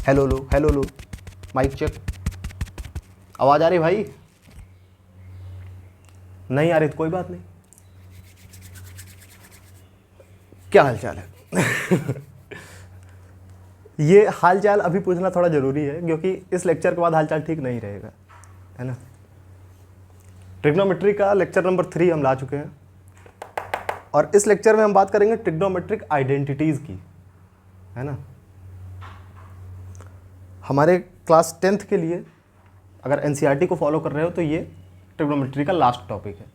Hello लो, hello लो, mic check, आवाज़ आ रही भाई? नहीं आ रही तो कोई बात नहीं। क्या हाल चाल है? ये हाल चाल अभी पूछना थोड़ा ज़रूरी है क्योंकि इस लेक्चर के बाद हाल चाल ठीक नहीं रहेगा, है ना। ट्रिग्नोमेट्री का लेक्चर नंबर 3 हम ला चुके हैं और इस लेक्चर में हम बात करेंगे ट्रिग्नोमेट्रिक आइडेंटिटीज़ की, है ना। हमारे क्लास 10th के लिए अगर एनसीईआरटी को फॉलो कर रहे हो तो ये ट्रिग्नोमेट्री का लास्ट टॉपिक है,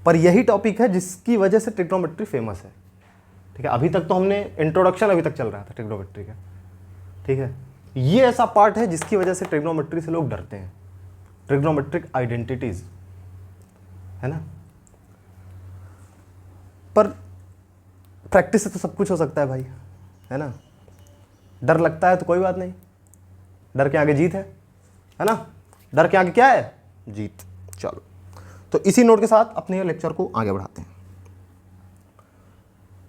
पर यही टॉपिक है जिसकी वजह से ट्रिग्नोमेट्री फेमस है, ठीक है। अभी तक तो हमने इंट्रोडक्शन अभी तक चल रहा था ट्रिग्नोमेट्री का, ठीक है। ये ऐसा पार्ट है जिसकी वजह से ट्रिग्नोमेट्री से लोग डरते हैं, ट्रिग्नोमेट्रिक आइडेंटिटीज, है ना। पर प्रैक्टिस से तो सब कुछ हो सकता है भाई, है ना। डर लगता है तो कोई बात नहीं, डर के आगे जीत है ना। डर के आगे क्या है? जीत। चलो, तो इसी नोट के साथ अपने लेक्चर को आगे बढ़ाते हैं।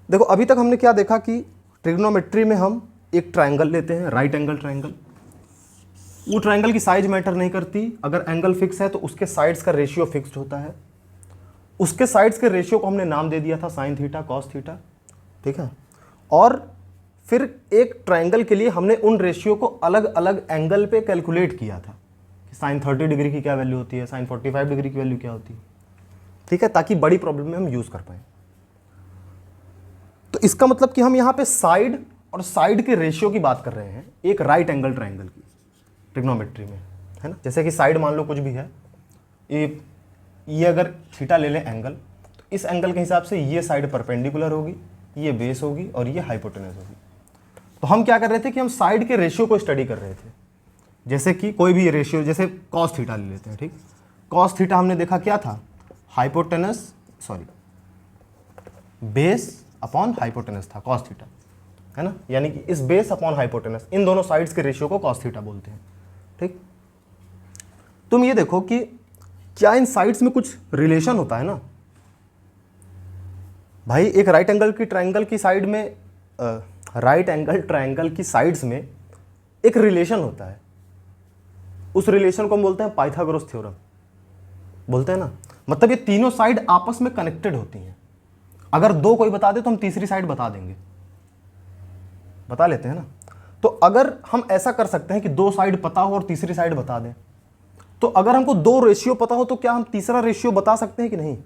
देखो, अभी तक हमने क्या देखा कि ट्रिग्नोमेट्री में हम एक ट्रायंगल लेते हैं, राइट एंगल ट्रायंगल। वो ट्रायंगल की साइज मैटर नहीं करती, अगर एंगल फिक्स है तो उसके साइड्स का रेशियो फिक्स्ड होता है। उसके साइड्स के रेशियो को हमने नाम दे दिया था साइन थीटा, कॉस थीटा, ठीक है। और फिर एक ट्रायंगल के लिए हमने उन रेशियो को अलग अलग एंगल पे कैलकुलेट किया था कि साइन 30 डिग्री की क्या वैल्यू होती है, साइन 45 डिग्री की वैल्यू क्या होती है, ठीक है, ताकि बड़ी प्रॉब्लम में हम यूज कर पाए। तो इसका मतलब कि हम यहाँ पे साइड और साइड के रेशियो की बात कर रहे हैं एक राइट एंगल ट्रायंगल की ट्रिग्नोमेट्री में, है ना। जैसे कि साइड मान लो कुछ भी है, ये अगर थीटा ले लें एंगल, तो इस एंगल के हिसाब से ये साइड परपेंडिकुलर होगी, ये बेस होगी और ये हाइपोटेनस होगी। तो हम क्या कर रहे थे कि हम साइड के रेशियो को स्टडी कर रहे थे। जैसे कि कोई भी रेशियो, जैसे कॉस थीटा ले लेते हैं, ठीक। कॉस थीटा हमने देखा क्या था, बेस अपॉन हाइपोटेनस था कॉस थीटा, है ना। यानी कि इस बेस अपॉन हाइपोटेनस, इन दोनों साइड्स के रेशियो को कॉस थीटा बोलते हैं, ठीक। तुम ये देखो कि क्या इन साइड्स में कुछ रिलेशन होता है ना भाई। एक राइट एंगल की ट्रायंगल की साइड में, राइट एंगल ट्रायंगल की साइड्स में एक रिलेशन होता है। उस रिलेशन को हम बोलते हैं पाइथागोरस थ्योरम, बोलते हैं ना। मतलब ये तीनों साइड आपस में कनेक्टेड होती हैं। अगर दो कोई बता दे तो हम तीसरी साइड बता देंगे, बता लेते हैं ना। तो अगर हम ऐसा कर सकते हैं कि दो साइड पता हो और तीसरी साइड बता दें, तो अगर हमको दो रेशियो पता हो तो क्या हम तीसरा रेशियो बता सकते हैं कि नहीं?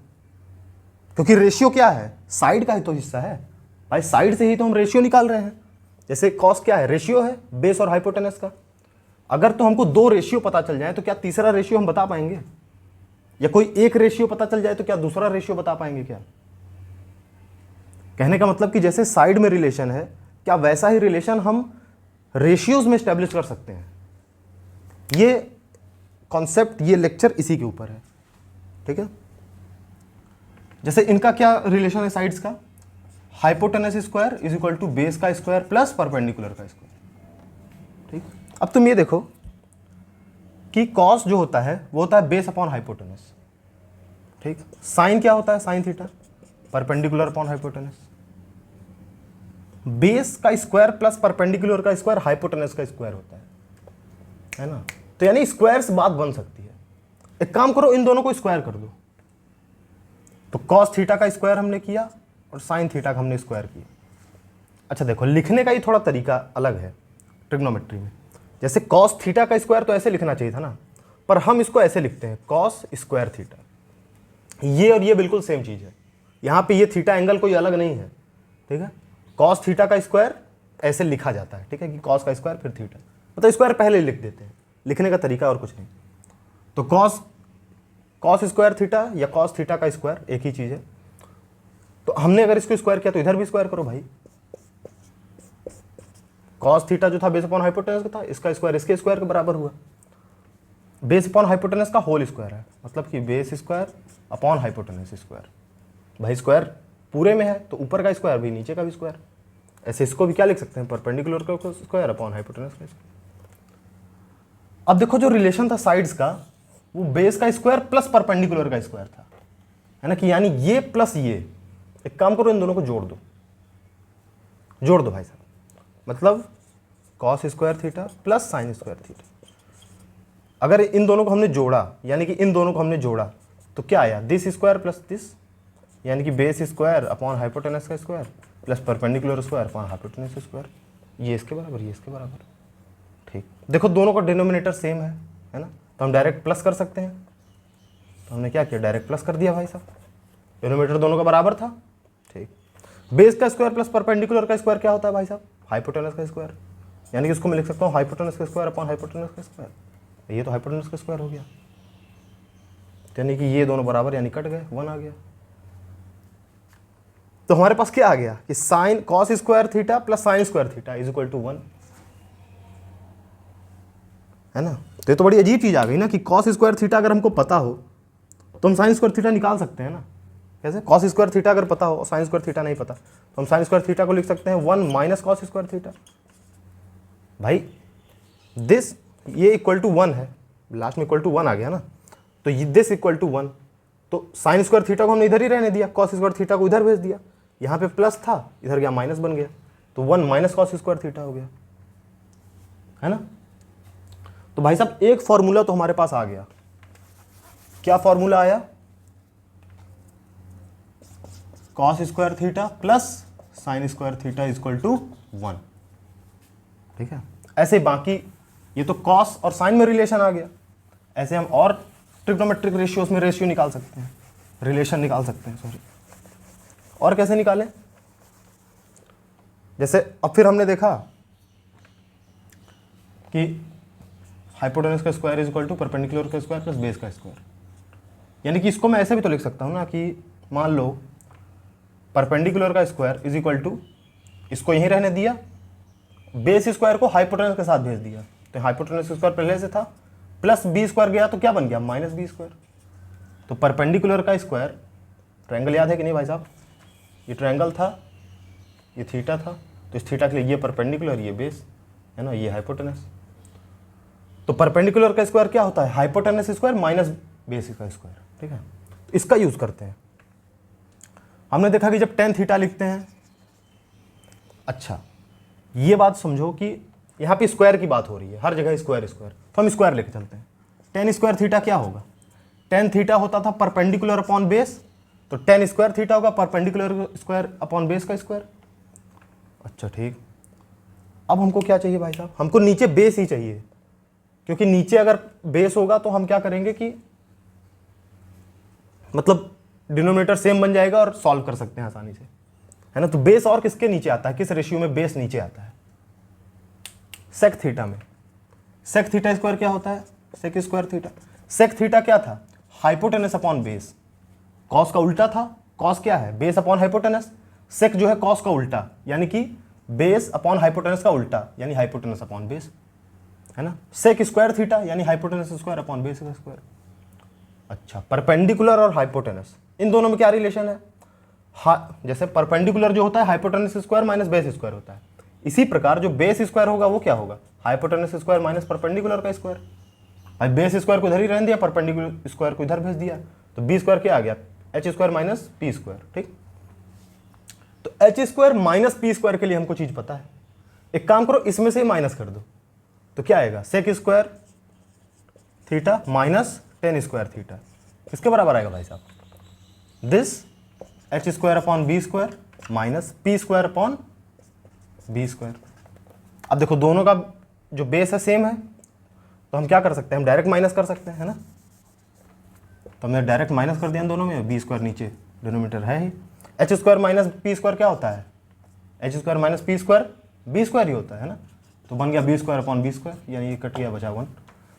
क्योंकि रेशियो क्या है, साइड का ही तो हिस्सा है भाई, साइड से ही तो हम रेशियो निकाल रहे हैं। जैसे कॉस क्या है, रेशियो है बेस और हाइपोटेनस का। अगर तो हमको दो रेशियो पता चल जाए तो क्या तीसरा रेशियो हम बता पाएंगे? या कोई एक रेशियो पता चल जाए तो क्या दूसरा रेशियो बता पाएंगे? क्या कहने का मतलब कि जैसे साइड में रिलेशन है, क्या वैसा ही रिलेशन हम रेशियोज में स्टैब्लिश कर सकते हैं? ये कॉन्सेप्ट, ये लेक्चर इसी के ऊपर है, ठीक है। जैसे इनका क्या रिलेशन है साइड्स का, hypotenuse square is equal to base का स्क्वायर प्लस परपेंडिकुलर का स्क्वायर, ठीक। अब तुम ये देखो कि कॉस जो होता है वो होता है बेस अपॉन हाइपोटेनस, ठीक। साइन क्या होता है, sine theta, perpendicular upon hypotenuse. Base का स्क्वायर प्लस परपेंडिकुलर का स्क्वायर हाइपोटेनस का स्क्वायर होता है ना। तो यानी स्क्वायर्स बात बन सकती है। एक काम करो, इन दोनों को स्क्वायर कर दो। तो कॉस थीटा का स्क्वायर हमने किया और साइन थीटा का हमने स्क्वायर किया। अच्छा देखो, लिखने का ही थोड़ा तरीका अलग है ट्रिग्नोमेट्री में। जैसे कॉस थीटा का स्क्वायर तो ऐसे लिखना चाहिए था ना, पर हम इसको ऐसे लिखते हैं कॉस स्क्वायर थीटा। ये और ये बिल्कुल सेम चीज़ है। यहाँ पे ये थीटा एंगल कोई अलग नहीं है, ठीक है। कॉस थीटा का स्क्वायर ऐसे लिखा जाता है, ठीक है, कि कॉस का स्क्वायर फिर थीटा, मतलब स्क्वायर पहले लिख देते हैं। लिखने का तरीका और कुछ नहीं। तो कॉस स्क्वायर थीटा या कॉस थीटा का स्क्वायर एक ही चीज़ है। तो हमने अगर इसको स्क्वायर किया तो इधर भी स्क्वायर करो भाई। कॉस थीटा जो था बेस अपॉन हाइपोटेनस का था, इसका स्क्वायर इसके स्क्वायर के बराबर हुआ। बेस अपॉन हाइपोटेनस का होल स्क्वायर है, मतलब कि base square upon hypotenuse square. भाई स्क्वायर पूरे में है तो ऊपर का स्क्वायर भी नीचे का भी स्क्वायर। ऐसे इसको भी क्या लिख सकते हैं, परपेंडिकुलर का स्क्वायर अपॉन हाइपोटेनस का स्क्वायर। अब देखो जो रिलेशन था साइड्स का, वो बेस का स्क्वायर प्लस परपेंडिकुलर का स्क्वायर था, है ना। कि यानी ये प्लस ये, एक काम करो इन दोनों को जोड़ दो, जोड़ दो भाई साहब। मतलब cos square theta plus sine square theta. अगर इन दोनों को हमने जोड़ा, यानी कि इन दोनों को हमने जोड़ा, तो क्या आया, दिस स्क्वायर प्लस दिस, यानी कि बेस स्क्वायर अपॉन हाइपोटेनस का square plus perpendicular square upon hypotenuse square, ये इसके बराबर, ये इसके बराबर। ठीक, देखो दोनों का डिनोमिनेटर सेम है ना, तो हम डायरेक्ट प्लस कर सकते हैं। तो हमने क्या किया, डायरेक्ट प्लस कर दिया भाई साहब, डिनोमिनेटर दोनों का बराबर था। ठीक, बेस का स्क्वायर प्लस परपेंडिकुलर का स्क्वायर क्या होता है भाई साहब, हाइपोटेनस का स्क्वायर, यानी कि इसको मैं लिख सकता हूँ हाइपोटेनस का स्क्वायर अपॉन हाइपोटेनस का स्क्वायर। ये तो हाइपोटेनस का स्क्वायर हो गया, यानी कि ये दोनों बराबर, यानी कट गए, 1 आ गया। तो हमारे पास क्या आ गया कि sine cos square theta plus sine square theta is equal to 1, है ना। तो ये तो बड़ी अजीब चीज आ गई ना कि कॉस स्क्वायर थीटा अगर हमको पता हो तो हम साइन स्क्वायर थीटा निकाल सकते हैं ना। कैसे, कॉस स्क्वायर थीटा अगर पता हो और साइन स्क्वायर थीटा नहीं पता, तो हम साइन स्क्वायर थीटा को लिख सकते हैं 1 माइनस कॉस स्क्वायर थीटा। भाई दिस, ये इक्वल टू 1 है, लास्ट में इक्वल टू 1 आ गया ना, तो ये दिस इक्वल टू 1, तो साइन स्क्वायर थीटा को हमने इधर ही रहने दिया, कॉस स्क्वायर थीटा को इधर भेज दिया, यहाँ पे प्लस था, इधर गया माइनस बन गया, तो 1 माइनस कॉस स्क्वायर थीटा हो गया, है ना। तो भाई साहब एक फॉर्मूला तो हमारे पास आ गया, क्या फॉर्मूला आया, cos square theta plus sine square theta equal to 1। ठीक है, ऐसे बाकी ये तो कॉस और साइन में रिलेशन आ गया, ऐसे हम और ट्रिग्नोमेट्रिक रेशियोज में रेशियो निकाल सकते हैं, रिलेशन निकाल सकते हैं, सॉरी। और कैसे निकालें, जैसे अब फिर हमने देखा कि हाइपोटेनस का square is equal to perpendicular का स्क्वायर प्लस बेस का स्क्वायर, यानी कि इसको मैं ऐसे भी तो लिख सकता हूँ ना कि मान लो परपेंडिकुलर का स्क्वायर इज इक्वल टू, इसको यहीं रहने दिया, बेस स्क्वायर को हाइपोटेनस के साथ भेज दिया, तो हाइपोटेनस स्क्वायर पहले से था, प्लस बी स्क्वायर गया तो क्या बन गया, माइनस बी स्क्वायर। तो परपेंडिकुलर का स्क्वायर, ट्रायंगल याद है कि नहीं भाई साहब, ये ट्रायंगल था, ये थीटा था, तो इस थीटा के लिए ये परपेंडिकुलर, ये बेस, है ना, ये हाइपोटेनस। तो परपेंडिकुलर का स्क्वायर क्या होता है, हाइपोटेनस स्क्वायर माइनस बेस का स्क्वायर। ठीक है, तो इसका यूज करते हैं। हमने देखा कि जब टेन थीटा लिखते हैं, अच्छा ये बात समझो कि यहाँ पे स्क्वायर की बात हो रही है, हर जगह स्क्वायर स्क्वायर, तो हम स्क्वायर लेके चलते हैं। टेन स्क्वायर थीटा क्या होगा, टेन थीटा होता था परपेंडिकुलर अपॉन बेस, तो टेन स्क्वायर थीटा होगा परपेंडिकुलर स्क्वायर अपॉन बेस का स्क्वायर। अच्छा ठीक, अब हमको क्या चाहिए भाई साहब, हमको नीचे बेस ही चाहिए, क्योंकि नीचे अगर बेस होगा तो हम क्या करेंगे कि मतलब डिनोमिनेटर सेम बन जाएगा और सॉल्व कर सकते हैं आसानी से, है ना। तो बेस और किसके नीचे आता है, किस रेशियो में बेस नीचे आता है, सेक थीटा में। सेक थीटा स्क्वायर क्या होता है, sec square theta. Sec theta क्या था, हाइपोटेनस अपॉन बेस, कॉस का उल्टा था, कॉस क्या है, बेस अपॉन हाइपोटेनस, सेक जो है कॉस का उल्टा, यानी कि बेस अपॉन हाइपोटेनस का उल्टा, यानी हाइपोटेनस अपॉन बेस, है ना। सेक स्क्वायर थीटा यानी हाइपोटेनस स्क्वायर अपॉन बेस का स्क्वायर। अच्छा, परपेंडिकुलर और हाइपोटेनस, इन दोनों में क्या रिलेशन है, जैसे परपेंडिकुलर जो होता है hypotenuse square minus base square होता है, इसी प्रकार जो बेस स्क्वायर होगा वो क्या होगा, हाइपोटेनस स्क्वायर माइनस परपेंडिकुलर का स्क्वायर। भाई बेस स्क्वायर को इधर ही रहने दिया, परपेंडिकुलर स्क्वायर को इधर भेज दिया, तो बी स्क्वायर क्या आ गया, H square minus P square. ठीक, तो H square minus P square के लिए हमको चीज पता है, एक काम करो इसमें से माइनस कर दो, तो क्या आएगा, sec square theta minus tan square theta, किसके बराबर आएगा भाई साहब, this H square upon B square minus P square upon B square. अब देखो दोनों का जो बेस है सेम है, तो हम क्या कर सकते हैं, हम डायरेक्ट माइनस कर सकते हैं, है ना। तो हमने डायरेक्ट माइनस कर दिया इन दोनों में, बी स्क्वायर नीचे डिनोमिनेटर है ही, H square minus P square क्या होता है, H square minus P square B square ही होता है ना। तो बन गया B square upon B square, यानी ये कट गया बचा 1।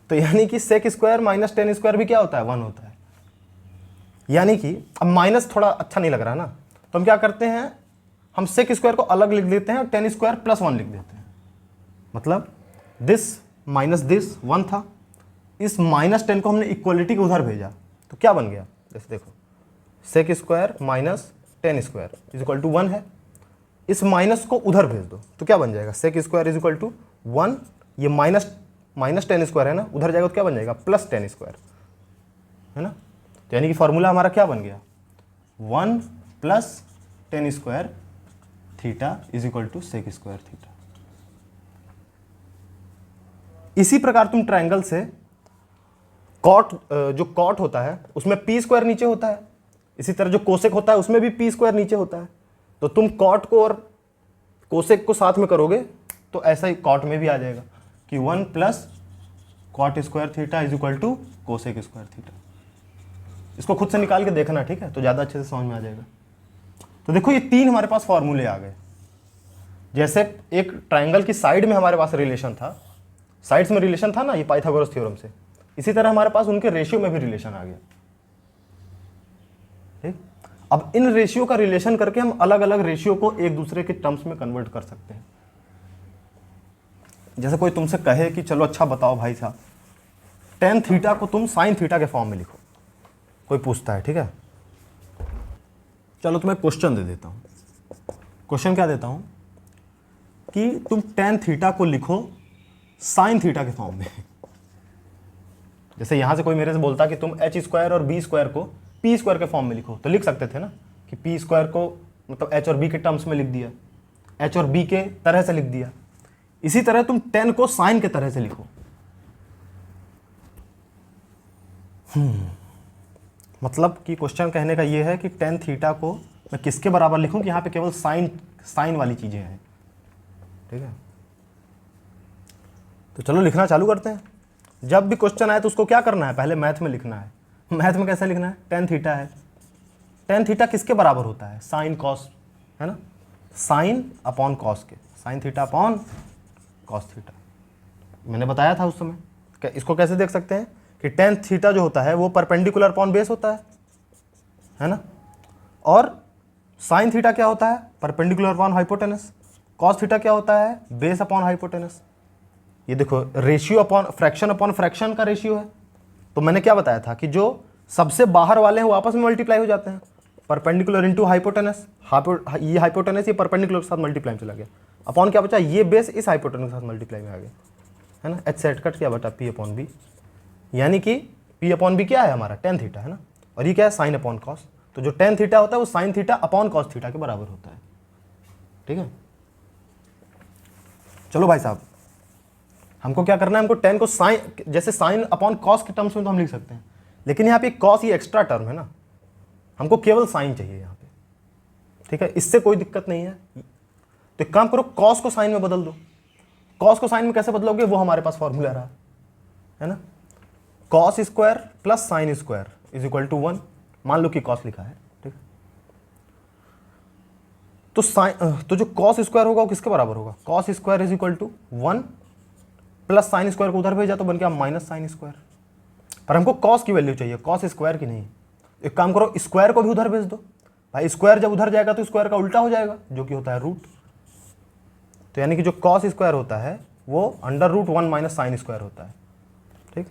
तो यानी कि sec square minus tan square भी क्या होता है, 1 होता है। यानी कि अब माइनस थोड़ा अच्छा नहीं लग रहा ना, तो हम क्या करते हैं, हम सेक स्क्वायर को अलग लिख देते हैं और टेन स्क्वायर प्लस 1 लिख देते हैं। मतलब दिस माइनस दिस 1 था, इस माइनस 10 को हमने इक्वलिटी के उधर भेजा, तो क्या बन गया, जैसे देखो sec square minus tan square is equal to 1 है, इस माइनस को उधर भेज दो तो क्या बन जाएगा, sec square is equal to 1, ये माइनस टेन स्क्वायर है ना, उधर जाएगा तो क्या बन जाएगा, प्लस टेन स्क्वायर, है ना। तो यानी कि फॉर्मूला हमारा क्या बन गया, 1 plus tan square theta is equal to sec square theta. इसी प्रकार तुम ट्रायंगल से कॉट, जो कॉट होता है उसमें पी स्क्वायर नीचे होता है, इसी तरह जो कोसेक होता है उसमें भी पी स्क्वायर नीचे होता है। तो तुम कॉट को और कोसेक को साथ में करोगे तो ऐसा ही कॉट में भी आ जाएगा कि 1 plus cot square theta is equal to cosec square theta. इसको खुद से निकाल के देखना, ठीक है, तो ज़्यादा अच्छे से समझ में आ जाएगा। तो देखो ये 3 हमारे पास फॉर्मूले आ गए। जैसे एक ट्रायंगल की साइड में हमारे पास रिलेशन था, साइड्स में रिलेशन था ना ये पाइथागोरस थ्योरम से, इसी तरह हमारे पास उनके रेशियो में भी रिलेशन आ गया। ठीक, अब इन रेशियो का रिलेशन करके हम अलग अलग रेशियो को एक दूसरे के टर्म्स में कन्वर्ट कर सकते हैं। जैसे कोई तुमसे कहे कि चलो अच्छा बताओ भाई साहब, टेन थीटा को तुम साइन थीटा के फॉर्म में लिखो, कोई पूछता है, ठीक है। चलो तुम्हें क्वेश्चन दे देता हूं। क्वेश्चन क्या देता हूं कि तुम टेन थीटा को लिखो साइन थीटा के फॉर्म में। जैसे यहां से कोई मेरे से बोलता कि तुम एच स्क्वायर और बी स्क्वायर को पी स्क्वायर के फॉर्म में लिखो, तो लिख सकते थे ना कि पी स्क्वायर को मतलब एच और बी के टर्म्स में लिख दिया, एच और बी के तरह से लिख दिया। इसी तरह तुम टेन को साइन के तरह से लिखो। मतलब कि क्वेश्चन कहने का यह है कि टेन थीटा को मैं किसके बराबर लिखूं कि यहां पे केवल साइन वाली चीजें हैं, ठीक है। तो चलो लिखना चालू करते हैं। जब भी क्वेश्चन आए तो उसको क्या करना है, पहले मैथ में लिखना है। मैथ में कैसे लिखना है, टेन थीटा है, टेन थीटा किसके बराबर होता है, साइन कॉस, है ना, साइन अपॉन कॉस के, sign theta upon cos theta. मैंने बताया था उस समय। इसको कैसे देख सकते हैं कि टेन थीटा जो होता है वो परपेंडिकुलर अपॉन बेस होता है ना, और साइन थीटा क्या होता है, perpendicular upon hypotenuse. Cos theta क्या होता है, बेस अपॉन हाइपोटेनस। ये देखो रेशियो अपॉन फ्रैक्शन का रेशियो है। तो मैंने क्या बताया था कि जो सबसे बाहर वाले हैं वो आपस में मल्टीप्लाई हो जाते हैं, परपेंडिकुलर इंटू हाइपोटेनस, ये हाइपोटेनस ये परपेंडिकुलर के साथ मल्टीप्लाई में चला गया, अपॉन क्या बचा, ये बेस इस हाइपोटेनस के साथ मल्टीप्लाई में आ गया, है ना। एच सेट कट क्या बटा, पी अपॉन बी, यानी कि पी अपॉन बी क्या है हमारा, टेन थीटा, है ना, और ये क्या है, साइन अपॉन कॉस। तो जो टेन थीटा होता है वो sign theta upon cos theta के बराबर होता है, ठीक है। चलो भाई साहब, हमको क्या करना है, हमको टेन को साइन, जैसे साइन अपॉन कॉस के टर्म्स में तो हम लिख सकते हैं, लेकिन यहाँ पे कॉस ये एक्स्ट्रा टर्म है ना, हमको केवल साइन चाहिए यहाँ पे, ठीक है। इससे कोई दिक्कत नहीं है। तो एक काम करो, कॉस को साइन में बदल दो। कॉस को साइन में कैसे बदलोगे, वो हमारे पास फॉर्मूला रहा है ना, cos square plus sine square is equal to 1। मान लो कि कॉस लिखा है, ठीक है। तो तो जो कॉस स्क्वायर होगा वो किसके बराबर होगा, cos square is equal to 1 plus sine square को उधर भेजा तो बन गया माइनस साइन स्क्वायर। पर हमको कॉस की वैल्यू चाहिए, कॉस स्क्वायर की नहीं। एक काम करो, स्क्वायर को भी उधर भेज दो भाई, स्क्वायर जब उधर जाएगा तो स्क्वायर का उल्टा हो जाएगा जो कि होता है रूट। तो यानी कि जो कॉस स्क्वायर होता है वो under root 1 minus sine square होता है, ठीक।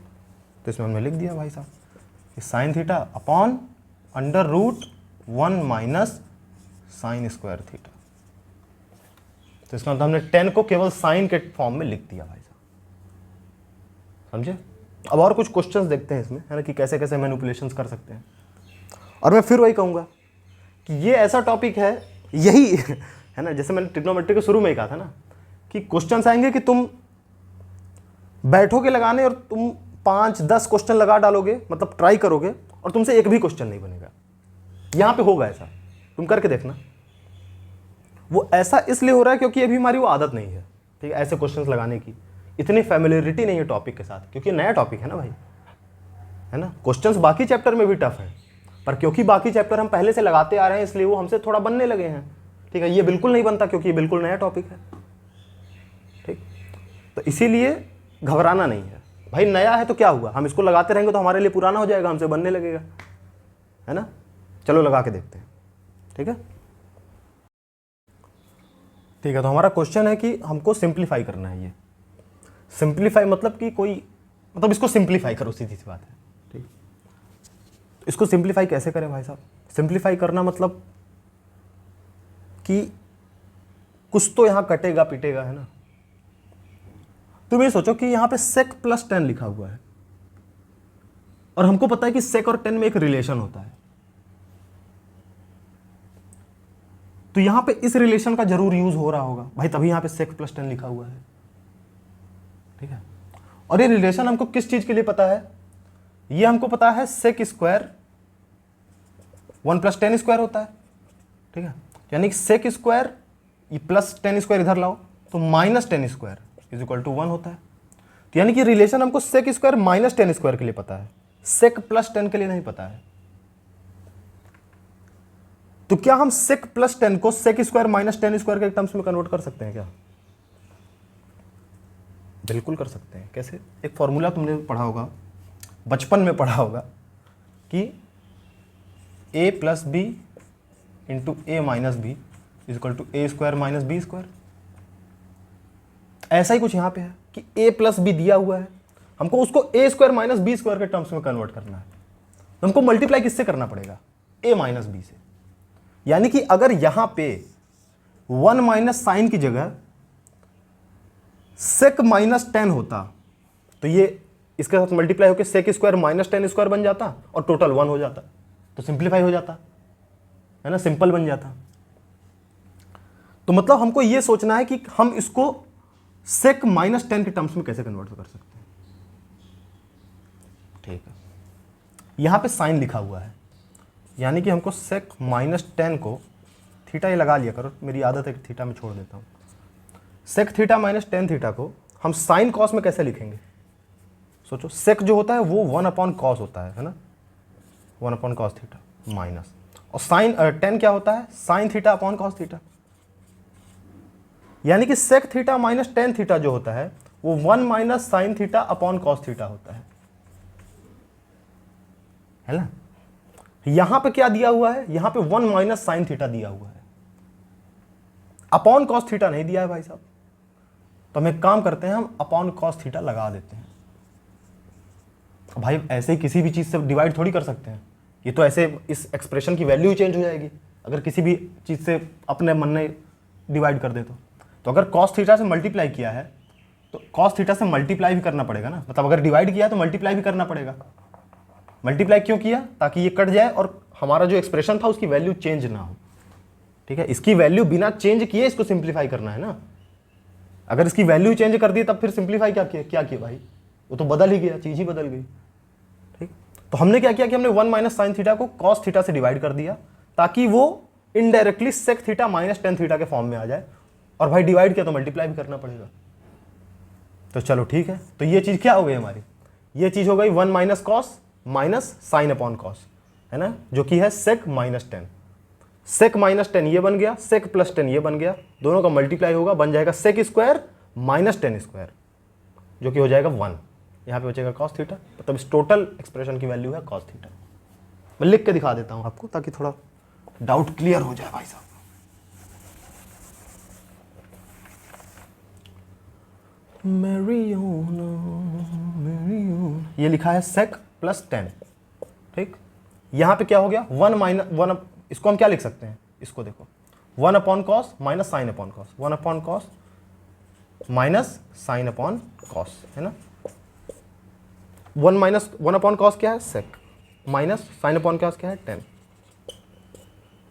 तो इसमें हमने लिख दिया भाई साहब कि sine theta upon under root 1 minus sine square theta. तो इसका मतलब हमने 10 को केवल साइन के फॉर्म में लिख दिया भाई साहब, समझे। अब और कुछ क्वेश्चंस देखते हैं इसमें, है ना, कि कैसे कैसे मैनिपुलेशंस कर सकते हैं। और मैं फिर वही कहूँगा कि ये ऐसा टॉपिक है, यही है ना, जैसे मैंने ट्रिग्नोमेट्री के शुरू में ही कहा था ना कि क्वेश्चंस आएंगे कि तुम बैठोगे लगाने और तुम 5-10 क्वेश्चन लगा डालोगे, मतलब ट्राई करोगे, और तुमसे एक भी क्वेश्चन नहीं बनेगा। यहाँ पे होगा ऐसा, तुम करके देखना। वो ऐसा इसलिए हो रहा है क्योंकि अभी हमारी वो आदत नहीं है, ठीक है, ऐसे क्वेश्चंस लगाने की इतनी फैमिलियरिटी नहीं है टॉपिक के साथ, क्योंकि नया टॉपिक है ना भाई, है ना। क्वेश्चंस बाकी चैप्टर में भी टफ है, पर क्योंकि बाकी चैप्टर हम पहले से लगाते आ रहे हैं इसलिए वो हमसे थोड़ा बनने लगे हैं, ठीक है। ये बिल्कुल नहीं बनता क्योंकि ये बिल्कुल नया टॉपिक है, ठीक। तो इसीलिए घबराना नहीं है भाई, नया है तो क्या हुआ, हम इसको लगाते रहेंगे तो हमारे लिए पुराना हो जाएगा, हमसे बनने लगेगा, है ना। चलो लगा के देखते हैं, ठीक है। ठीक है, तो हमारा क्वेश्चन है कि हमको सिंप्लीफाई करना है। ये सिंप्लीफाई मतलब कि कोई, मतलब इसको सिंप्लीफाई करो, सीधी सी बात है, ठीक। इसको सिंप्लीफाई कैसे करें भाई साहब, सिंप्लीफाई करना मतलब कि कुछ तो यहां कटेगा पिटेगा, है ना। तुम ये सोचो कि यहां पे sec प्लस 10 लिखा हुआ है और हमको पता है कि sec और 10 में एक रिलेशन होता है, तो यहां पे इस रिलेशन का जरूर यूज हो रहा होगा भाई, तभी यहां पे sec प्लस 10 लिखा हुआ है, ठीक है। और ये रिलेशन हमको किस चीज के लिए पता है? ये हमको पता है सेक स्क्वायर 1 + 10 स्क्वायर होता है, ठीक है। यानी कि सेक स्क्वायर ये प्लस 10 स्क्वायर इधर लाओ तो -10 स्क्वायर इज इक्वल टू 1 होता है। तो यानी कि रिलेशन हमको सेक स्क्वायर -10 स्क्वायर के लिए पता है, सेक प्लस 10 के लिए नहीं पता है। तो क्या हम सेक प्लस 10 को सेक स्क्वायर -10 स्क्वायर के टर्म्स में कन्वर्ट कर सकते हैं क्या? बिल्कुल कर सकते हैं। कैसे? एक फॉर्मूला तुमने पढ़ा होगा, बचपन में पढ़ा होगा कि a + b × a - b is equal to a² - b²। ऐसा ही कुछ यहाँ पे है कि a + b दिया हुआ है, हमको उसको a² - b² के टर्म्स में कन्वर्ट करना है, तो हमको मल्टीप्लाई किससे करना पड़ेगा? a - b से। यानी कि अगर यहां पे 1 माइनस साइन की जगह सेक -10 होता तो ये इसके साथ मल्टीप्लाई होकर सेक स्क्वायर -10 स्क्वायर बन जाता और टोटल 1 हो जाता, तो सिंप्लीफाई हो जाता है ना, सिंपल बन जाता। तो मतलब हमको ये सोचना है कि हम इसको सेक -10 के टर्म्स में कैसे कन्वर्ट कर सकते हैं। ठीक है, यहां पे साइन लिखा हुआ है, यानी कि हमको सेक -10 को थीटा ये लगा लिया करो, मेरी आदत है कि थीटा में छोड़ देता हूं। सेक थीटा -10 थीटा को हम साइन कॉस में कैसे लिखेंगे? सोचो, सेक जो होता है वो 1/cos होता है ना, 1/cos थीटा माइनस, और साइन 10 क्या होता है? Sign theta upon cos theta. यानी कि सेक थीटा -10 थीटा जो होता है वो 1 - sine theta upon cos theta होता है ना। यहां पे क्या दिया हुआ है? यहां पे 1 - साइन थीटा दिया हुआ है, अपॉन कॉस थीटा नहीं दिया है भाई साहब। तो हम एक काम करते हैं, हम अपॉन कॉस थीटा लगा देते हैं। भाई ऐसे ही किसी भी चीज से डिवाइड थोड़ी कर सकते हैं, ये तो ऐसे इस एक्सप्रेशन की वैल्यू चेंज हो जाएगी अगर किसी भी चीज से अपने मन में डिवाइड कर दे तो अगर कॉस थीटा से मल्टीप्लाई किया है तो कॉस थीटा से मल्टीप्लाई भी करना पड़ेगा ना, मतलब अगर डिवाइड किया है तो मल्टीप्लाई भी करना पड़ेगा। मल्टीप्लाई क्यों किया? ताकि ये कट जाए और हमारा जो एक्सप्रेशन था उसकी वैल्यू चेंज ना हो। ठीक है, इसकी वैल्यू बिना चेंज किए इसको सिंप्लीफाई करना है ना। अगर इसकी वैल्यू चेंज कर दी तब फिर सिंप्लीफाई क्या किया भाई? वो तो बदल ही गया, चीज ही बदल गई। ठीक, तो हमने क्या किया कि हमने 1 - साइन थीटा को कॉस थीटा से डिवाइड कर दिया ताकि वो इनडायरेक्टली सेक थीटा -10 थीटा के फॉर्म में आ जाए, और भाई डिवाइड किया तो मल्टीप्लाई भी करना पड़ेगा। तो चलो ठीक है, तो ये चीज क्या हो गई हमारी? ये चीज हो गई 1 - cos minus sine upon cos, है ना, जो कि है सेक -10। सेक -10 ये बन गया, सेक + 10 ये बन गया, दोनों का मल्टीप्लाई होगा, बन जाएगा सेक स्क्वायर -10 स्क्वायर, जो कि हो जाएगा 1। यहाँ पे बचेगा कॉस थीटा, मतलब इस टोटल एक्सप्रेशन की वैल्यू है कॉस थीटा। मैं लिख के दिखा देता हूँ आपको ताकि थोड़ा डाउट क्लियर हो जाए भाई साहब। ये लिखा है सेक +10। ठीक, यहां पे क्या हो गया? 1 इसको हम क्या लिख सकते हैं? इसको देखो, 1/cos minus sine upon cos, 1/cos minus sine upon cos, है ना। 1/cos क्या है? सेक, माइनस साइन अपॉन कॉस क्या है? 10।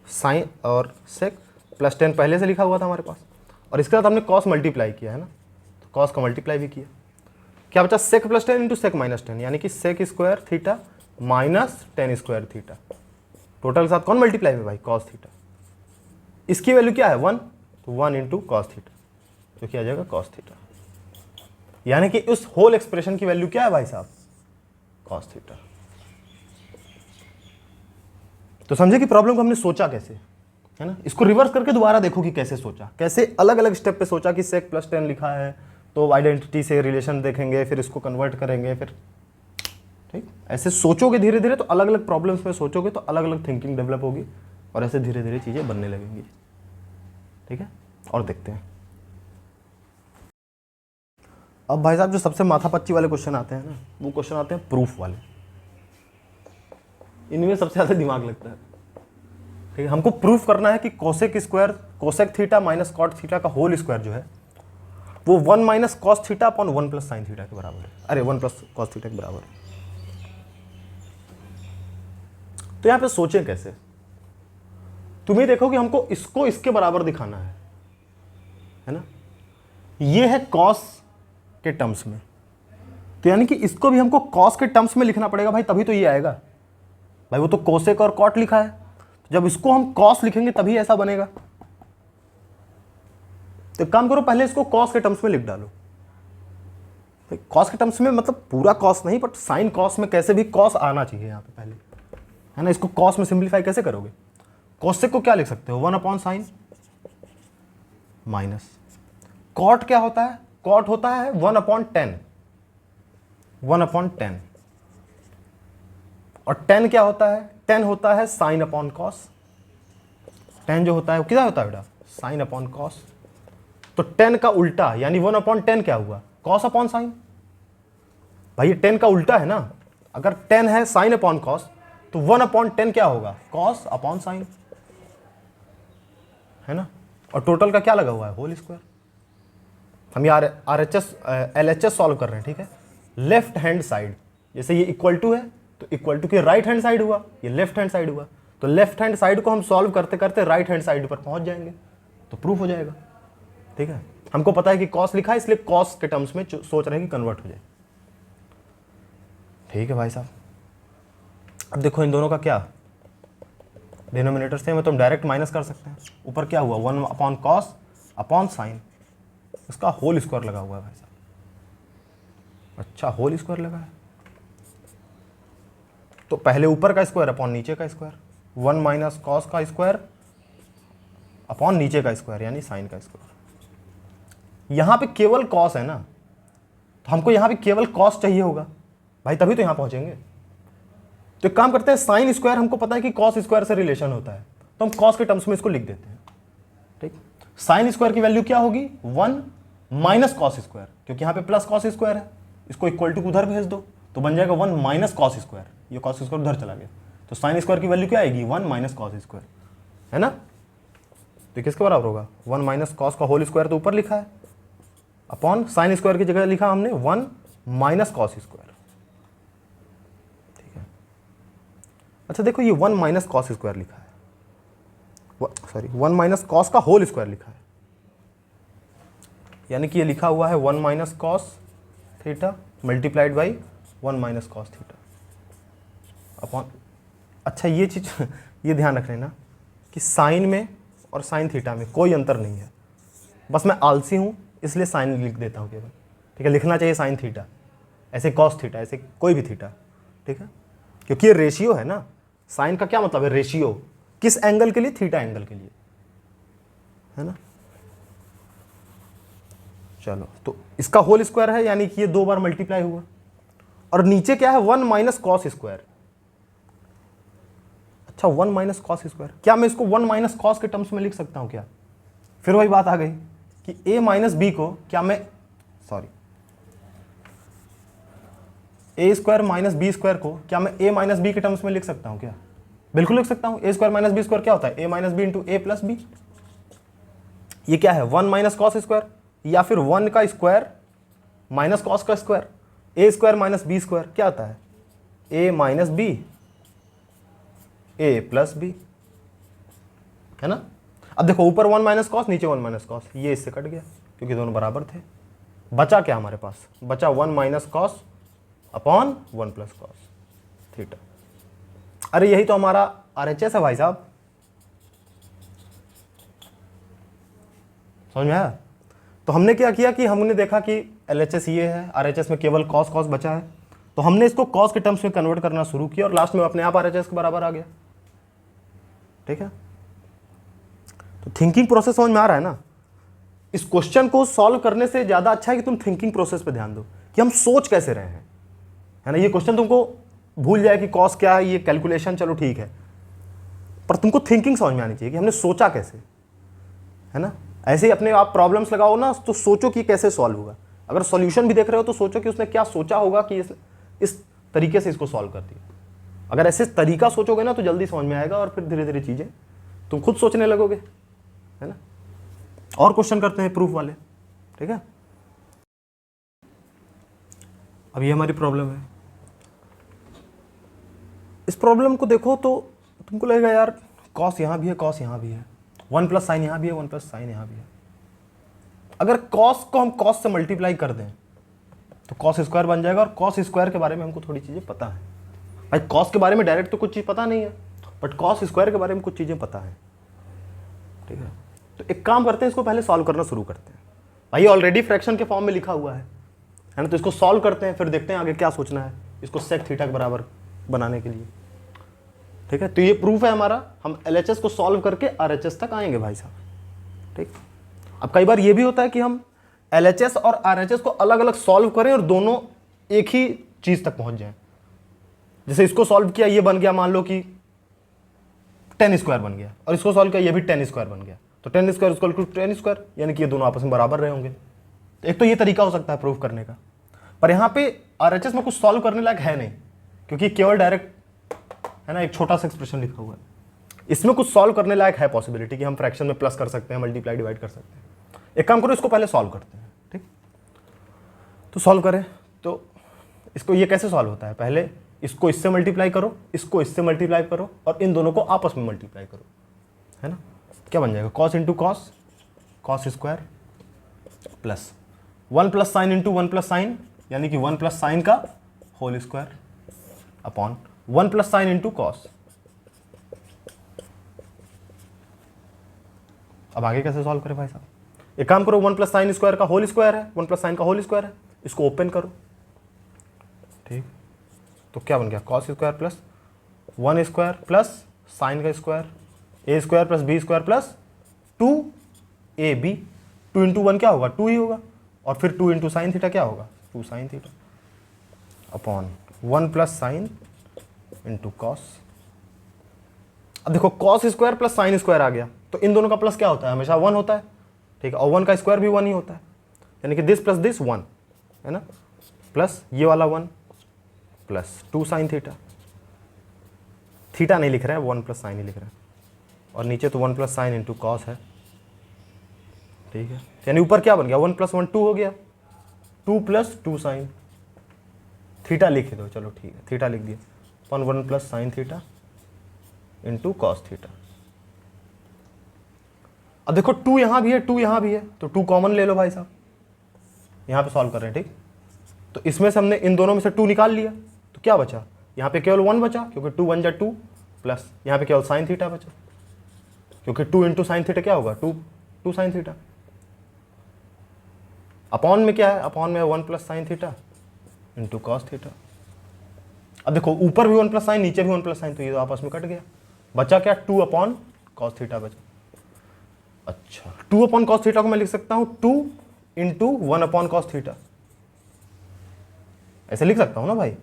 साइन और सेक +10 पहले से लिखा हुआ था हमारे पास, और इसके साथ हमने कॉस मल्टीप्लाई किया है ना, तो कॉस का मल्टीप्लाई भी किया। क्या बचा? सेक +10 × सेक -10, यानी कि sec square theta -10 square theta. Total के साथ कौन मल्टीप्लाई में भाई? Cos theta. इसकी वैल्यू क्या है? 1, तो 1 × कॉस थीटा, जो कि आ जाएगा कॉस थीटा। यानी कि उस होल एक्सप्रेशन की वैल्यू क्या है भाई साहब? Cos theta. तो समझे कि प्रॉब्लम को हमने सोचा कैसे, है ना। इसको रिवर्स करके दोबारा देखो कि कैसे सोचा, कैसे अलग अलग स्टेप पे सोचा कि सेक +10 लिखा है तो आइडेंटिटी से रिलेशन देखेंगे, फिर इसको कन्वर्ट करेंगे, फिर ठीक ऐसे सोचोगे धीरे धीरे तो अलग अलग प्रॉब्लम्स में सोचोगे तो अलग अलग थिंकिंग डेवलप होगी, और ऐसे धीरे धीरे चीज़ें बनने लगेंगी। ठीक है, और देखते हैं अब भाई साहब जो सबसे माथापच्ची वाले क्वेश्चन आते हैं ना, वो क्वेश्चन आते हैं प्रूफ वाले। इनमें सबसे ज़्यादा दिमाग लगता है। ठीक है, हमको प्रूफ करना है कि cosec square cosec theta minus cot theta का होल स्क्वायर जो है वो 1 - cos theta upon 1 + sine theta के बराबर है। अरे 1 + cos थीटा के बराबर है। तो यहां पे सोचें कैसे? तुम ही देखो कि हमको इसको इसके बराबर दिखाना है ना। ये है कॉस के टर्म्स में, तो यानी कि इसको भी हमको कॉस के टर्म्स में लिखना पड़ेगा भाई, तभी तो ये आएगा भाई। वो तो कोसेक और कॉट लिखा है, तो जब इसको हम कॉस लिखेंगे तभी ऐसा बनेगा। तो एक काम करो, पहले इसको कॉस के टर्म्स में लिख डालो। कॉस के टर्म्स में मतलब पूरा कॉस नहीं, बट साइन कॉस में कैसे भी कॉस आना चाहिए यहाँ पे पहले, है ना। इसको कॉस में सिंप्लीफाई कैसे करोगे? कोसेक को क्या लिख सकते हो? 1/sin माइनस कॉट क्या होता है? कॉट होता है 1/10, 1/10। और 10 क्या होता है? 10 होता है साइन अपॉन कॉस। 10 जो होता है वो क्या होता है बेटा? Sine upon cos. तो 10 का उल्टा यानी 1/10 क्या हुआ? Cos upon sine. भाई ये 10 का उल्टा है ना, अगर 10 है साइन अपॉन कॉस तो 1/10 क्या होगा? कॉस अपॉन साइन, है ना। और टोटल का क्या लगा हुआ है? Whole square. हम ये RHS LHS सॉल्व कर रहे हैं, ठीक है। लेफ्ट हैंड साइड, जैसे ये इक्वल टू है तो इक्वल टू की राइट हैंड साइड हुआ, ये लेफ्ट हैंड साइड हुआ, तो लेफ्ट हैंड साइड को हम सॉल्व करते करते राइट हैंड साइड पर पहुंच जाएंगे, तो प्रूफ हो जाएगा, ठीक है। हमको पता है कि कॉस लिखा है, इसलिए कॉस के टर्म्स में सोच रहे हैं कि कन्वर्ट हो जाए, ठीक है भाई साहब। अब देखो इन दोनों का क्या डिनोमिनेटर सेम है, तो हम डायरेक्ट माइनस कर सकते हैं। ऊपर क्या हुआ? 1/cos अपॉन साइन, इसका होल स्क्वायर लगा हुआ है भाई साहब। अच्छा, होल स्क्वायर लगा है, तो पहले ऊपर का स्क्वायर अपॉन नीचे का स्क्वायर, 1 - cos का स्क्वायर अपॉन नीचे का स्क्वायर यानी साइन का स्क्वायर। यहां पे केवल कॉस है ना, तो हमको यहां पे केवल कॉस चाहिए होगा भाई, तभी तो यहां पहुंचेंगे। तो एक काम करते हैं, साइन स्क्वायर हमको पता है कि कॉस स्क्वायर से रिलेशन होता है, तो हम कॉस के टर्म्स में इसको लिख देते हैं, ठीक। साइन स्क्वायर की वैल्यू क्या होगी? 1 - cos स्क्वायर, क्योंकि यहाँ पे प्लस कॉस स्क्वायर है, इसको इक्वल टू उधर भेज दो तो बन जाएगा 1 - cos स्क्वायर। ये कॉस स्क्वायर उधर चला गया, तो साइन स्क्वायर की वैल्यू क्या आएगी? 1 - cos स्क्वायर, है ना। तो किसके बराबर होगा? 1 - cos का होल स्क्वायर तो ऊपर लिखा है, अपॉन साइन स्क्वायर की जगह लिखा हमने 1 - cos स्क्वायर, ठीक है। अच्छा देखो, ये 1 - cos स्क्वायर लिखा है, सॉरी 1 - cos का होल स्क्वायर लिखा है, यानी कि ये लिखा हुआ है 1 - cos theta multiplied by 1 - cos theta upon. अच्छा ये चीज़ ये ध्यान रख लेना कि साइन में और साइन थीटा में कोई अंतर नहीं है, बस मैं आलसी हूँ इसलिए साइन लिख देता हूँ केवल, ठीक है। लिखना चाहिए साइन थीटा, ऐसे कॉस थीटा, ऐसे कोई भी थीटा, ठीक है, क्योंकि ये रेशियो है ना। साइन का क्या मतलब है? रेशियो, किस एंगल के लिए? थीटा एंगल के लिए, है ना। चलो, तो इसका होल स्क्वायर है यानी कि ये 2 बार मल्टीप्लाई हुआ, और नीचे क्या है? 1 - cos स्क्वायर। अच्छा, 1 - cos स्क्वायर, क्या मैं इसको 1 - cos के टर्म्स में लिख सकता हूं क्या? फिर वही बात आ गई कि a - b को क्या मैं, sorry, a square minus B square को क्या मैं a - b के टर्म्स में लिख सकता हूं क्या? बिल्कुल लिख सकता हूं। a square minus B square क्या होता है? a - b into a plus B. ये क्या है? 1 - cos स्क्वायर, या फिर 1 का स्क्वायर माइनस कॉस का square. a square minus B square क्या आता है? a - b a plus B, है ना। अब देखो, ऊपर 1 - cos, नीचे 1 - cos, ये इससे कट गया क्योंकि दोनों बराबर थे। बचा क्या हमारे पास? बचा 1 - cos अपॉन 1 + cos थीटा। अरे यही तो हमारा RHS है भाई साहब, समझ में आया? तो हमने क्या किया कि हमने देखा कि LHS ये है, RHS में केवल cos cos बचा है, तो हमने इसको cos के टर्म्स में कन्वर्ट करना शुरू किया और लास्ट में अपने आप RHS के बराबर आ गया, ठीक है। तो थिंकिंग प्रोसेस समझ में आ रहा है ना। इस क्वेश्चन को सॉल्व करने से ज्यादा अच्छा है कि तुम थिंकिंग प्रोसेस पे ध्यान दो कि हम सोच कैसे रहे हैं, है ना। ये क्वेश्चन तुमको भूल जाए कि कॉस क्या है, ये कैलकुलेशन चलो ठीक है, पर तुमको थिंकिंग समझ में आनी चाहिए कि हमने सोचा कैसे, है ना। ऐसे ही अपने आप प्रॉब्लम्स लगाओ ना, तो सोचो कि कैसे सॉल्व होगा। अगर सॉल्यूशन भी देख रहे हो तो सोचो कि उसने क्या सोचा होगा कि इस तरीके से इसको सॉल्व कर दिया। अगर ऐसे तरीका सोचोगे ना तो जल्दी समझ में आएगा और फिर धीरे धीरे चीजें तुम खुद सोचने लगोगे, है ना। और क्वेश्चन करते हैं प्रूफ वाले, ठीक है। अब ये हमारी प्रॉब्लम है। इस प्रॉब्लम को देखो तो तुमको लगेगा यार कॉस यहाँ भी है, कॉस यहाँ भी है, 1 + साइन यहाँ भी है, 1 + साइन यहाँ भी है। अगर कॉस को हम कॉस से मल्टीप्लाई कर दें तो कॉस स्क्वायर बन जाएगा। और कॉस स्क्वायर के बारे में हमको थोड़ी चीज़ें पता है भाई। कॉस के बारे में डायरेक्ट तो कुछ चीज़ पता नहीं है, बट कॉस स्क्वायर के बारे में कुछ चीज़ें पता है, ठीक है। तो एक काम करते हैं, इसको पहले सॉल्व करना शुरू करते हैं भाई। ऑलरेडी फ्रैक्शन के फॉर्म में लिखा हुआ है ना, तो इसको सॉल्व करते हैं, फिर देखते हैं आगे क्या सोचना है इसको सेक थीटा के बराबर बनाने के लिए, ठीक है। तो ये प्रूफ है हमारा, हम LHS को सॉल्व करके RHS तक आएंगे भाई साहब, ठीक। अब कई बार ये भी होता है कि हम LHS और RHS को अलग अलग सॉल्व करें और दोनों एक ही चीज तक पहुंच जाएं। जैसे इसको सॉल्व किया, ये बन गया मान लो कि 10 स्क्वायर बन गया, और इसको सॉल्व किया, ये भी 10 स्क्वायर बन गया, तो 10 स्क्वायर इक्वल टू 10 स्क्वायर, यानी कि ये दोनों आपस में बराबर रहे होंगे। एक तो ये तरीका हो सकता है प्रूफ करने का, पर यहाँ पे RHS में कुछ सॉल्व करने लायक है नहीं, क्योंकि केवल डायरेक्ट है ना, एक छोटा सा एक्सप्रेशन लिखा हुआ है। इसमें कुछ सॉल्व करने लायक है पॉसिबिलिटी कि हम फ्रैक्शन में प्लस कर सकते हैं, मल्टीप्लाई डिवाइड कर सकते हैं। एक काम करो, इसको पहले सॉल्व करते हैं, ठीक। तो सॉल्व करें, तो इसको ये कैसे सॉल्व होता है, पहले इसको इससे मल्टीप्लाई करो, इसको इससे मल्टीप्लाई करो, और इन दोनों को आपस में मल्टीप्लाई करो, है ना। क्या बन जाएगा, cos into cos, cos square, plus 1 plus sine into 1 plus sine, यानी कि 1 प्लस साइन का whole square, upon 1 plus sine into cos. अब आगे कैसे सॉल्व करें भाई साहब, एक काम करो, 1 प्लस साइन स्क्वायर का होल स्क्वायर है, 1 प्लस साइन का होल स्क्वायर है, इसको ओपन करो, ठीक। तो क्या बन गया, cos square plus 1 square plus sine का square, a square plus b square plus 2ab, 2 into 1 क्या होगा, 2 ही होगा, और फिर 2 इंटू साइन थीटा क्या होगा, 2 sine theta, upon 1 plus sine into cos. अब देखो, cos square plus sine square आ गया, तो इन दोनों का प्लस क्या होता है, हमेशा 1 होता है, ठीक है। और 1 का स्क्वायर भी 1 ही होता है, यानी कि दिस प्लस दिस 1, है ना, प्लस ये वाला 1 प्लस 2 साइन थीटा, थीटा नहीं लिख रहा है, 1 प्लस साइन ही लिख रहा है, और नीचे तो 1 प्लस साइन इंटू कॉस है, ठीक है। यानी ऊपर क्या बन गया, 1 प्लस 1 2 हो गया, 2 प्लस 2 साइन, थीटा लिख दो, चलो ठीक है, थीटा लिख दिया, upon 1 plus sine theta into cos theta. अब देखो 2 यहां भी है, 2 यहां भी है, तो 2 कॉमन ले लो भाई साहब, यहां पे सॉल्व कर रहे हैं, ठीक। तो इसमें से हमने इन दोनों में से 2 निकाल लिया, तो क्या बचा, यहाँ पे केवल 1 बचा, क्योंकि 2 1 जा 2, प्लस यहाँ पे केवल साइन थीटा बचा, क्योंकि 2 इंटू साइन थीटा क्या होगा, 2 साइन थीटा, अपॉन में क्या है, अपॉन में 1 plus sine theta into cos theta. अब देखो, ऊपर भी 1 प्लस साइन, नीचे भी 1 प्लस साइन, तो ये तो आपस में कट गया, बचा क्या, 2 अपॉन कॉस थीटा बचा। अच्छा, 2 अपॉन कॉस थीटा को मैं लिख सकता हूं 2 इंटू 1 अपॉन कॉस थीटा, ऐसे लिख सकता हूं ना भाई।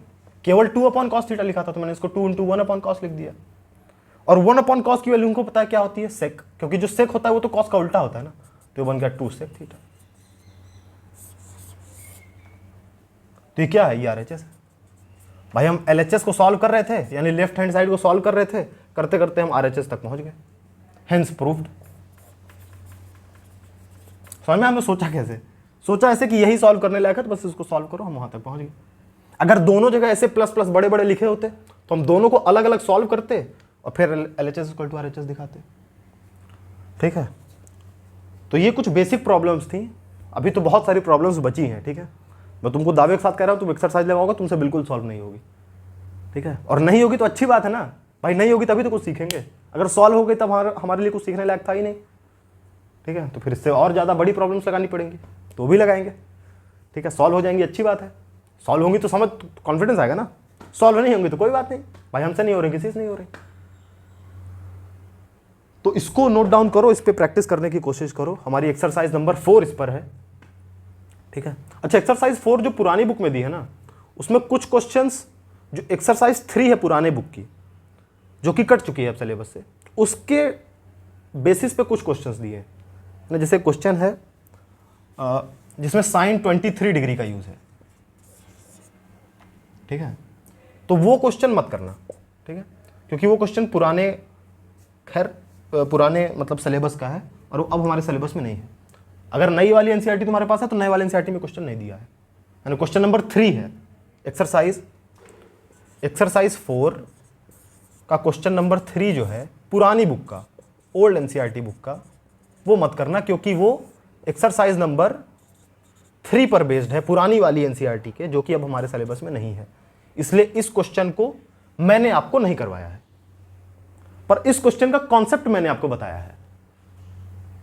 केवल 2 अपॉन कॉस थीटा लिखा था, तो मैंने इसको 2 इंटू 1 अपॉन कॉस लिख दिया। और 1 अपॉन कॉस की वैल्यू उनको पता है क्या होती है, सेक, क्योंकि जो सेक होता है वो तो कॉस का उल्टा होता है ना, तो ये बन गया 2 सेक थीटा। तो ये क्या है, ये RHS है भाई। हम LHS को सॉल्व कर रहे थे, यानी लेफ्ट हैंड साइड को सॉल्व कर रहे थे, करते करते हम RHS तक पहुंच गए, हेंस प्रूव्ड। समझ में, हमने सोचा कैसे, सोचा ऐसे कि यही सॉल्व करने लायक है, तो बस इसको सॉल्व करो, हम वहां तक पहुंच गए। अगर दोनों जगह ऐसे प्लस प्लस बड़े बड़े लिखे होते, तो हम दोनों को अलग अलग सॉल्व करते और फिर LHS इक्वल टू RHS दिखाते, ठीक है। तो ये कुछ बेसिक प्रॉब्लम्स थी, अभी तो बहुत सारी प्रॉब्लम्स बची हैं, ठीक है। मैं तुमको दावे के साथ कह रहा हूँ, तुम एक्सरसाइज लगाओगे, तुमसे बिल्कुल सॉल्व नहीं होगी, ठीक है। और नहीं होगी तो अच्छी बात है ना भाई, नहीं होगी तभी तो कुछ सीखेंगे, अगर सॉल्व हो गई तब हमारे लिए कुछ सीखने लायक था ही नहीं, ठीक है। तो फिर इससे और ज़्यादा बड़ी प्रॉब्लम्स लगानी पड़ेंगी, तो भी लगाएंगे, ठीक है। सॉल्व हो जाएंगी, अच्छी बात है, सॉल्व होंगी तो समझ कॉन्फिडेंस आएगा ना, सॉल्व नहीं होंगी तो कोई बात नहीं भाई, हमसे नहीं हो रही, किसी से नहीं हो रही। तो इसको नोट डाउन करो, इस पर प्रैक्टिस करने की कोशिश करो। हमारी एक्सरसाइज नंबर 4 इस पर है, ठीक है। अच्छा, एक्सरसाइज 4 जो पुरानी बुक में दी है ना, उसमें कुछ क्वेश्चंस जो एक्सरसाइज 3 है पुराने बुक की, जो कि कट चुकी है अब सिलेबस से, उसके बेसिस पे कुछ क्वेश्चंस दिए हैं ना। जैसे क्वेश्चन है जिसमें साइन 23 डिग्री का यूज है, ठीक है। तो वो क्वेश्चन मत करना, ठीक है, क्योंकि वो क्वेश्चन पुराने, खैर पुराने मतलब सिलेबस का है, और वो अब हमारे सिलेबस में नहीं है। अगर नई वाली एनसीईआरटी तुम्हारे पास है, तो नए वाले एनसीईआरटी में क्वेश्चन नहीं दिया है, यानी क्वेश्चन नंबर 3 है एक्सरसाइज 4 का क्वेश्चन नंबर 3 जो है पुरानी बुक का, ओल्ड एनसीईआरटी बुक का, वो मत करना, क्योंकि वो एक्सरसाइज नंबर 3 पर बेस्ड है, पुरानी वाली एनसीईआरटी के, जो कि अब हमारे सिलेबस में नहीं है। इसलिए इस क्वेश्चन को मैंने आपको नहीं करवाया है, पर इस क्वेश्चन का कॉन्सेप्ट मैंने आपको बताया है।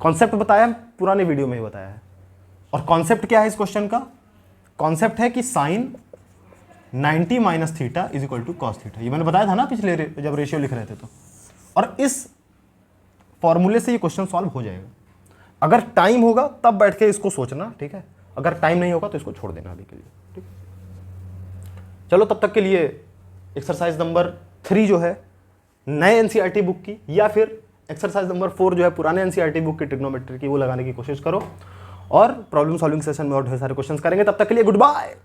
कॉन्सेप्ट बताया है, पुराने वीडियो में ही बताया है। और कॉन्सेप्ट क्या है इस क्वेश्चन का? कॉन्सेप्ट है कि sine 90 minus theta is equal to cos theta. ये मैंने बताया था ना पिछले जब रेशियो लिख रहे थे तो। और इस फॉर्मूले से ये क्वेश्चन सॉल्व हो जाएगा। अगर टाइम होगा तब बैठ के इसको सोचना, ठीक है? अगर टाइम नहीं होगा तो इसको छोड़ देना अभी के लिए, ठीक। चलो तब तक के लिए एक्सरसाइज नंबर 3 जो है नए एनसीईआरटी बुक की, या फिर एक्सरसाइज नंबर 4 जो है पुराने एनसीईआरटी बुक की ट्रिग्नोमेट्री की, वो लगाने की कोशिश करो। और प्रॉब्लम सॉल्विंग सेशन में और ढेर सारे क्वेश्चंस करेंगे। तब तक के लिए गुड बाय।